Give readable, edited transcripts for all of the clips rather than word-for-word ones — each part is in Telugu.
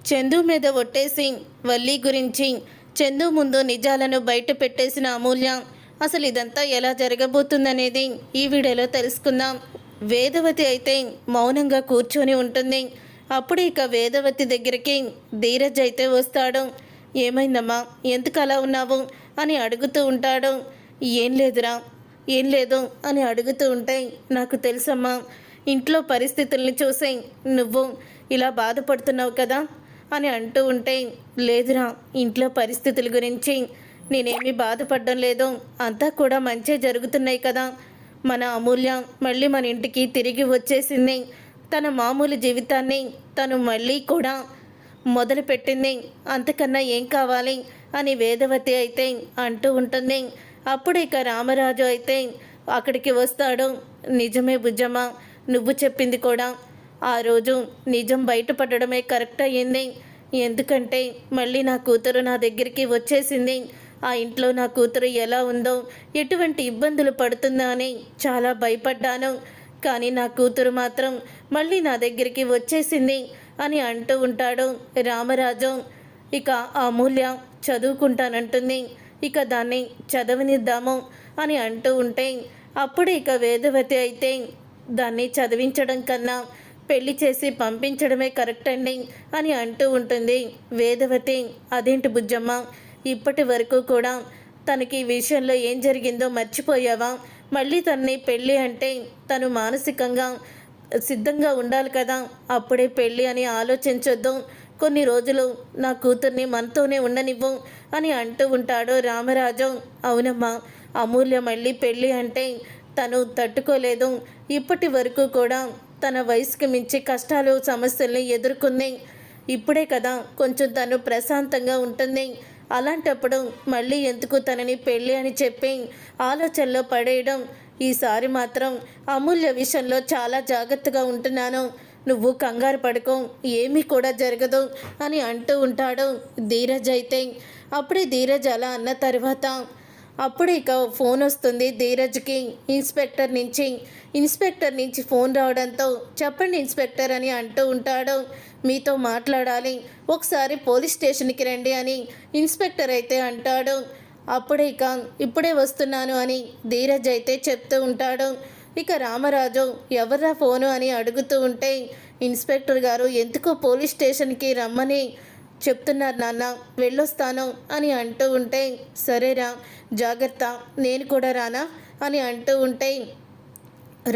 చందు మీద ఒట్టేసి వల్లి గురించి చందు ముందు నిజాలను బయట పెట్టేసిన అమూల్య అసలు ఇదంతా ఎలా జరగబోతుందనేది ఈ వీడియోలో తెలుసుకుందాం. వేదవతి అయితే మౌనంగా కూర్చొని ఉంటుంది. అప్పుడు ఇక వేదవతి దగ్గరికి ధీరజ్ అయితే వస్తాడు. ఏమైందమ్మా, ఎందుకు అలా ఉన్నావు అని అడుగుతూ ఉంటాడు. ఏం లేదురా, ఏం లేదు అని అడుగుతూ ఉంటే, నాకు తెలుసమ్మా, ఇంట్లో పరిస్థితుల్ని చూసి నువ్వు ఇలా బాధపడుతున్నావు కదా అని అంటూ ఉంటే, లేదురా, ఇంట్లో పరిస్థితుల గురించి నేనేమీ బాధపడడం లేదు, అంతా కూడా మంచి జరుగుతున్నాయి కదా. మన అమూల్య మళ్ళీ మన ఇంటికి తిరిగి వచ్చేసింది. తన మామూలు జీవితాన్ని తను మళ్ళీ కూడా మొదలుపెట్టింది. అంతకన్నా ఏం కావాలి అని వేదవతి అయితే అంటూ ఉంటుంది. అప్పుడు ఇక రామరాజు అయితే అక్కడికి వస్తాడు. నిజమే బుజ్జమ్మ, నువ్వు చెప్పింది కూడా ఆ రోజు నిజం బయటపడడమే కరెక్ట్ అయ్యింది. ఎందుకంటే మళ్ళీ నా కూతురు నా దగ్గరికి వచ్చేసింది. ఆ ఇంట్లో నా కూతురు ఎలా ఉందో, ఎటువంటి ఇబ్బందులు పడుతుందో అని చాలా భయపడ్డాను. కానీ నా కూతురు మాత్రం మళ్ళీ నా దగ్గరికి వచ్చేసింది అని అంటూ ఉంటాడు రామరాజు. ఇక అమూల్య చదువుకుంటానంటుంది, ఇక దాన్ని చదవనిద్దాము అని అంటూ ఉంటే, అప్పుడు ఇక వేదవతి అయితే దాన్ని చదివించడం కన్నా పెళ్లి చేసి పంపించడమే కరెక్ట్ అండి అని అంటూ ఉంటుంది వేదవతి. అదేంటి బుజ్జమ్మ, ఇప్పటి వరకు కూడా తనకి ఈ విషయంలో ఏం జరిగిందో మర్చిపోయావా? మళ్ళీ తనని పెళ్ళి అంటే తను మానసికంగా సిద్ధంగా ఉండాలి కదా, అప్పుడే పెళ్ళి అని ఆలోచించొద్దు. కొన్ని రోజులు నా కూతుర్ని మనతోనే ఉండనివ్వు అని అంటూ ఉంటాడు రామరాజు. అవునమ్మా, అమూల్య మళ్ళీ పెళ్ళి అంటే తను తట్టుకోలేదు. ఇప్పటి వరకు కూడా తన వయసుకి మించి కష్టాలు సమస్యల్ని ఎదుర్కొంది. ఇప్పుడే కదా కొంచెం తను ప్రశాంతంగా ఉంటుంది. అలాంటప్పుడు మళ్ళీ ఎందుకు తనని పెళ్ళి అని చెప్పి ఆలోచనలో పడేయడం? ఈసారి మాత్రం అమూల్య విషయంలో చాలా జాగ్రత్తగా ఉంటున్నాను, నువ్వు కంగారు పడుకో, ఏమీ కూడా జరగదు అని అంటూ ఉంటాడు ధీరజ్ అయితే. అప్పుడే ధీరజ్ అలా అన్న తర్వాత అప్పుడు ఇక ఫోన్ వస్తుంది ధీరజ్కి ఇన్స్పెక్టర్ నుంచి ఫోన్ రావడంతో, చెప్పండి ఇన్స్పెక్టర్ అని అంటూ ఉంటాడు. మీతో మాట్లాడాలి, ఒకసారి పోలీస్ స్టేషన్కి రండి అని ఇన్స్పెక్టర్ అయితే అంటాడు. అప్పుడే ఇక ఇప్పుడే వస్తున్నాను అని ధీరజ్ అయితే చెప్తూ ఉంటాడు. ఇక రామరాజు ఎవర్రా ఫోను అని అడుగుతూ ఉంటే, ఇన్స్పెక్టర్ గారు ఎందుకో పోలీస్ స్టేషన్కి రమ్మని చెప్తున్నారు నాన్న, వెళ్ళొస్తాను అని అంటూ ఉంటే, సరేరా జాగ్రత్త, నేను కూడా రానా అని అంటూ ఉంటే,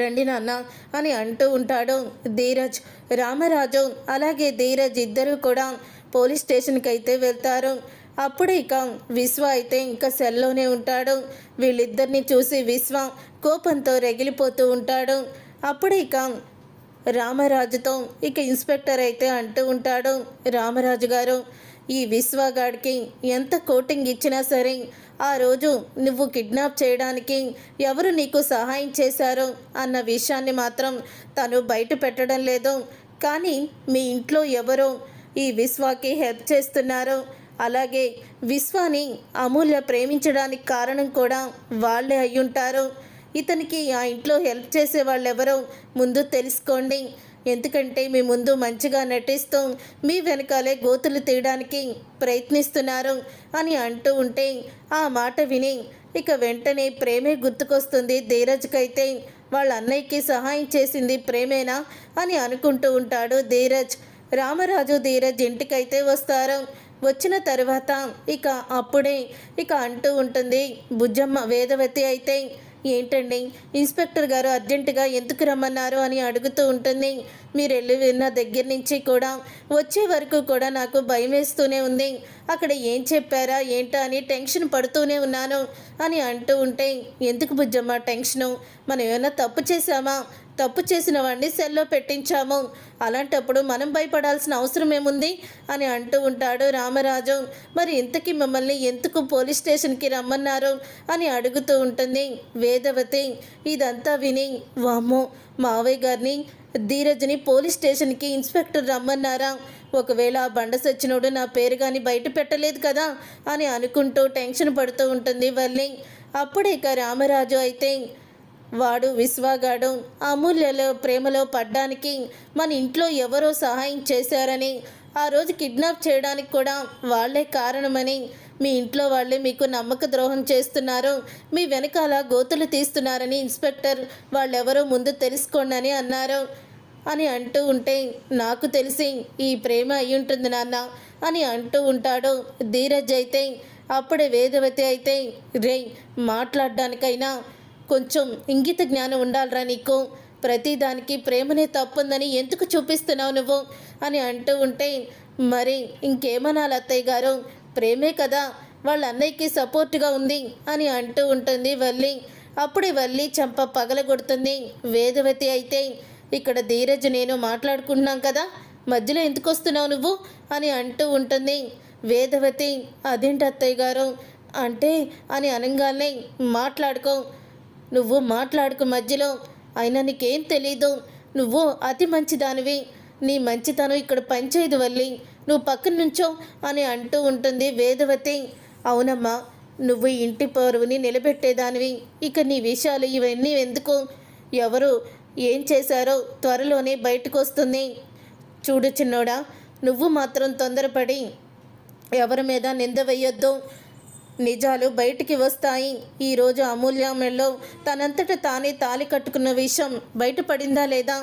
రండి నాన్న అని అంటూ ఉంటాడు ధీరజ్. రామరాజు అలాగే ధీరజ్ ఇద్దరూ కూడా పోలీస్ స్టేషన్కి అయితే వెళ్తారు. అప్పుడు ఇక విశ్వ అయితే ఇంకా సెల్లోనే ఉంటాడు. వీళ్ళిద్దరిని చూసి విశ్వ కోపంతో రగిలిపోతూ ఉంటాడు. అప్పుడు ఇక రామరాజుతో ఇక ఇన్స్పెక్టర్ అయితే అంటూ ఉంటాడు, రామరాజు గారు, ఈ విశ్వగాడికి ఎంత కోటింగ్ ఇచ్చినా సరే ఆ రోజు నువ్వు కిడ్నాప్ చేయడానికి ఎవరు నీకు సహాయం చేశారో అన్న విషయాన్ని మాత్రం తను బయట పెట్టడం లేదు. కానీ మీ ఇంట్లో ఎవరో ఈ విశ్వాకి హెల్ప్ చేస్తున్నారు, అలాగే విశ్వాని అమూల్య ప్రేమించడానికి కారణం కూడా వాళ్ళే అయ్యుంటారు. ఇతనికి ఆ ఇంట్లో హెల్ప్ చేసే వాళ్ళెవరో ముందు తెలుసుకోండి, ఎందుకంటే మీ ముందు మంచిగా నటిస్తూ మీ వెనకాలే గోతులు తీయడానికి ప్రయత్నిస్తున్నారు అని అంటూ ఉంటే, ఆ మాట విని ఇక వెంటనే ప్రేమే గుర్తుకొస్తుంది ధీరజ్కైతే. వాళ్ళ అన్నయ్యకి సహాయం చేసింది ప్రేమేనా అని అనుకుంటూ ఉంటాడు ధీరజ్. రామరాజు ధీరజ్ ఇంటికైతే వస్తారు. వచ్చిన తర్వాత ఇక అప్పుడే ఇక అంటూ ఉంటుంది బుజ్జమ్మ వేదవతి అయితే, ఏంటండి ఇన్స్పెక్టర్ గారు అర్జెంటుగా ఎందుకు రమ్మన్నారు అని అడుగుతూ ఉంటుంది. మీరు వెళ్ళి విన్న దగ్గర నుంచి కూడా వచ్చే వరకు కూడా నాకు భయం వేస్తూనే ఉంది, అక్కడ ఏం చెప్పారా ఏంటా అని టెన్షన్ పడుతూనే ఉన్నాను అని అంటూ ఉంటే, ఎందుకు బుజ్జమ్మ టెన్షను, మనం ఏమైనా తప్పు చేశామా? తప్పు చేసిన వాడిని సెల్లో పెట్టించాము, అలాంటప్పుడు మనం భయపడాల్సిన అవసరం ఏముంది అని అంటూ ఉంటాడు రామరాజు. మరి ఇంతకీ మిమ్మల్ని ఎందుకు పోలీస్ స్టేషన్కి రమ్మన్నారు అని అడుగుతూ ఉంటుంది వేదవతి. ఇదంతా విని, వామ్మో, మావయ్య గారిని ధీరజ్ని పోలీస్ స్టేషన్కి ఇన్స్పెక్టర్ రమ్మన్నారా? ఒకవేళ ఆ బండ సచ్చినోడు నా పేరు కానీ బయట పెట్టలేదు కదా అని అనుకుంటూ టెన్షన్ పడుతూ ఉంటుంది వల్లి. అప్పుడు ఇక రామరాజు అయితే, వాడు విశ్వగాడు అమూల్యలో ప్రేమలో పడ్డానికి మన ఇంట్లో ఎవరో సహాయం చేశారని ఆ రోజు కిడ్నాప్ చేయడానికి కూడా వాళ్ళే కారణమని, మీ ఇంట్లో వాళ్ళే మీకు నమ్మక ద్రోహం చేస్తున్నారు, మీ వెనకాల గోతులు తీస్తున్నారని ఇన్స్పెక్టర్ వాళ్ళెవరో ముందు తెలుసుకోండి అని అన్నారు అని అంటూ ఉంటే, నాకు తెలిసి ఈ ప్రేమ అయి ఉంటుంది నాన్న అని అంటూ ఉంటాడు ధీరజ్. అయితే అప్పుడే వేదవతి అయితే, రే మాట్లాడడానికైనా కొంచెం ఇంగిత జ్ఞానం ఉండాలిరా నీకు, ప్రతిదానికి ప్రేమనే తప్పుందని ఎందుకు చూపిస్తున్నావు నువ్వు అని అంటూ ఉంటే, మరి ఇంకేమనాలి అత్తయ్య గారు, ప్రేమే కదా వాళ్ళ అన్నయ్యకి సపోర్ట్గా ఉంది అని అంటూ ఉంటుంది వల్లి. అప్పుడే వల్లి చంప పగలగొడుతుంది వేదవతి. అయితే ఇక్కడ ధీరజ్ నేను మాట్లాడుకుంటున్నాం కదా, మధ్యలో ఎందుకు వస్తున్నావు నువ్వు అని అంటూ ఉంటుంది వేదవతి. అదేంటి అత్తయ్య గారు అంటే అని అనగానే, మాట్లాడుకో, నువ్వు మాట్లాడుకు మధ్యలో, అయినా నీకేం తెలీదు, నువ్వు అతి మంచిదానివి, నీ మంచితనం ఇక్కడ పనిచేయదు వల్లి, నువ్వు పక్కన నుంచో అని అంటూ ఉంటుంది వేదవతి. అవునమ్మా, నువ్వు ఇంటి పరువుని నిలబెట్టేదానివి, ఇక నీ విషయాలు ఇవన్నీ ఎందుకు, ఎవరు ఏం చేశారో త్వరలోనే బయటకు వస్తుంది. చూడు చిన్నోడా, నువ్వు మాత్రం తొందరపడి ఎవరి మీద నింద వేయొద్దు, నిజాలు బయటికి వస్తాయి. ఈరోజు అమూల్య మెడలో తనంతట తానే తాళి కట్టుకున్న విషయం బయటపడిందా లేదా,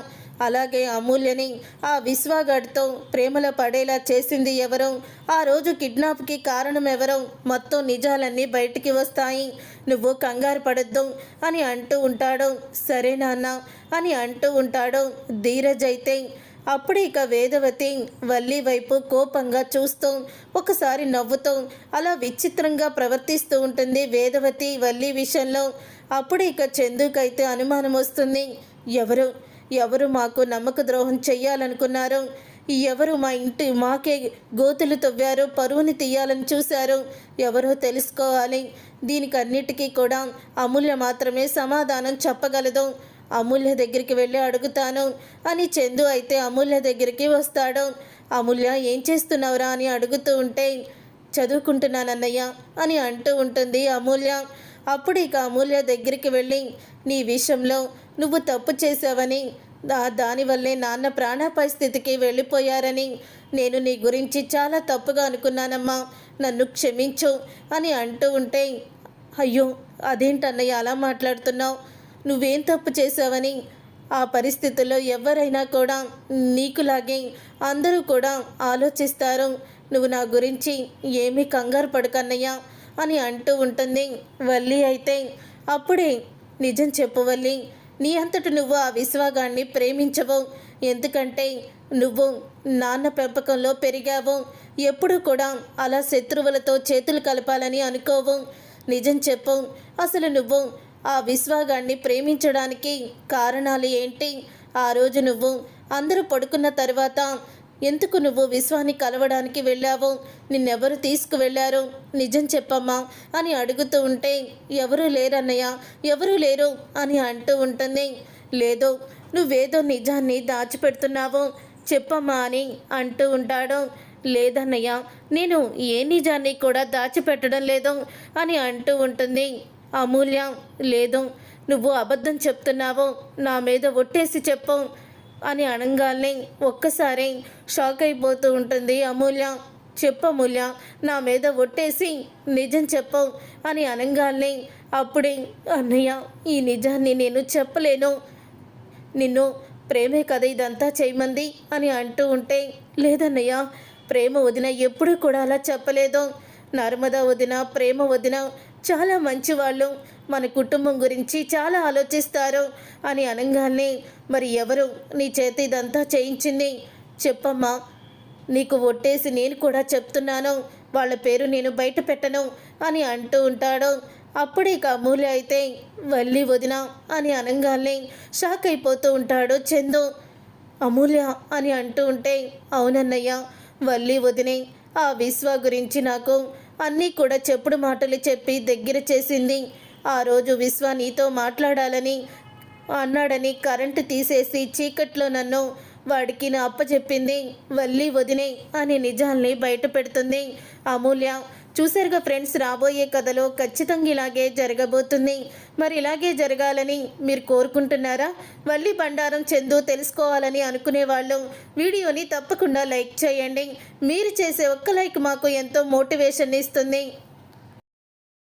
అలాగే అమూల్యని ఆ విశ్వాగాడితో ప్రేమలో పడేలా చేసింది ఎవరో, ఆ రోజు కిడ్నాప్కి కారణం ఎవరో, మొత్తం నిజాలన్నీ బయటికి వస్తాయి, నువ్వు కంగారు పడద్దు అని అంటూ ఉంటాడు. సరే నాన్న అని అంటూ ఉంటాడు ధీరజ్. అయితే అప్పుడు ఇక వేదవతి వల్లి వైపు కోపంగా చూస్తూ ఒకసారి నవ్వుతూ అలా విచిత్రంగా ప్రవర్తిస్తూ ఉంటుంది వేదవతి వల్లి విషయంలో. అప్పుడు ఇక చందుకైతే అనుమానం వస్తుంది. ఎవరు మాకు నమ్మక ద్రోహం చెయ్యాలనుకున్నారు, ఎవరు మా ఇంటి మాకే గోతులు తవ్వారు, పరువుని తీయాలని చూశారు, ఎవరో తెలుసుకోవాలి. దీనికన్నిటికీ కూడా అమూల్య మాత్రమే సమాధానం చెప్పగలదు. అమూల్య దగ్గరికి వెళ్ళి అడుగుతాను అని చందు అయితే అమూల్య దగ్గరికి వస్తాడు. అమూల్య ఏం చేస్తున్నావురా అని అడుగుతూ ఉంటే, చదువుకుంటున్నానన్నయ్య అని అంటూ ఉంటుంది అమూల్య. అప్పుడు ఇక అమూల్య దగ్గరికి వెళ్ళి, నీ విషయంలో నువ్వు తప్పు చేసావని, దానివల్లే నాన్న ప్రాణాపాయ స్థితికి వెళ్ళిపోయారని నేను నీ గురించి చాలా తప్పుగా అనుకున్నానమ్మా, నన్ను క్షమించు అని అంటూ ఉంటే, అయ్యో అదేంటన్నయ్య అలా మాట్లాడుతున్నావు, నువ్వేం తప్పు చేసావని, ఆ పరిస్థితుల్లో ఎవరైనా కూడా నీకులాగే అందరూ కూడా ఆలోచిస్తారు, నువ్వు నా గురించి ఏమీ కంగారు పడకన్నయ్యా అని అంటూ ఉంటుంది వల్లి. అయితే అప్పుడే నిజం చెప్పు వల్లి, నీ అంతటి నువ్వు ఆ విశ్వాగాన్ని ప్రేమించవు, ఎందుకంటే నువ్వు నాన్న పెంపకంలో పెరిగావు, ఎప్పుడు కూడా అలా శత్రువులతో చేతులు కలపాలని అనుకోవు. నిజం చెప్పు, అసలు నువ్వు ఆ విశ్వాగాన్ని ప్రేమించడానికి కారణాలు ఏంటి? ఆ రోజు నువ్వు అందరూ పడుకున్న తర్వాత ఎందుకు నువ్వు విశ్వాన్ని కలవడానికి వెళ్ళావు? నిన్నెవరు తీసుకువెళ్ళారు? నిజం చెప్పమ్మా అని అడుగుతూ ఉంటే, ఎవరూ లేరన్నయ్య, ఎవరూ లేరు అని అంటూ ఉంటుంది. లేదు, నువ్వేదో నిజాన్ని దాచిపెడుతున్నావు, చెప్పమ్మా అని అంటూ ఉంటాడు. లేదన్నయ్య, నేను ఏ నిజాన్ని కూడా దాచిపెట్టడం లేదు అని అంటూ ఉంటుంది అమూల్య. లేదు, నువ్వు అబద్ధం చెప్తున్నావు, నా మీద ఒట్టేసి చెప్పు అని అనగానే ఒక్కసారి షాక్ అయిపోతూ ఉంటుంది అమూల్య. చెప్పమూల్య, నా మీద ఒట్టేసి నిజం చెప్పు అని అనగానే అప్పుడే, అన్నయ్య ఈ నిజాన్ని నేను చెప్పలేను, నిన్ను ప్రేమే కదా ఇదంతా చేయమంది అని అంటూ ఉంటే, లేదన్నయ్య, ప్రేమ వదిన ఎప్పుడూ కూడా అలా చెప్పలేదు, నర్మదా వదిన, ప్రేమ వదిన చాలా మంచివాళ్ళు, మన కుటుంబం గురించి చాలా ఆలోచిస్తారు అని అనగానే, మరి ఎవరు నీ చేతి ఇదంతా చేయించింది చెప్పమ్మా, నీకు ఒట్టేసి నేను కూడా చెప్తున్నాను, వాళ్ళ పేరు నేను బయట పెట్టను అని అంటూ ఉంటాడు. అప్పుడు ఇక అమూల్య అయితే వల్లి వదిన అని అనగానే షాక్ అయిపోతూ ఉంటాడు చందు. అమూల్య అని అంటూ ఉంటే, అవునన్నయ్య, వల్లి వదినే ఆ విశ్వ గురించి నాకు అన్నీ కూడా చెప్పుడు మాటలు చెప్పి దగ్గర చేసింది. ఆ రోజు విశ్వ నీతో మాట్లాడాలని అన్నాడని కరెంటు తీసేసి చీకట్లో నన్ను వాడికి నా అప్పచెప్పింది వల్లి వదినే అని నిజాల్ని బయట పెడుతుంది అమూల్య. చూసారుగా ఫ్రెండ్స్, రాబోయే కథలో ఖచ్చితంగా ఇలాగే జరగబోతుంది. మరి ఇలాగే జరగాలని మీరు కోరుకుంటున్నారా? వల్లి బండారం చందు తెలుసుకోవాలని అనుకునే వాళ్ళు వీడియోని తప్పకుండా లైక్ చేయండి. మీరు చేసే ఒక్క లైక్ మాకు ఎంతో మోటివేషన్ ఇస్తుంది.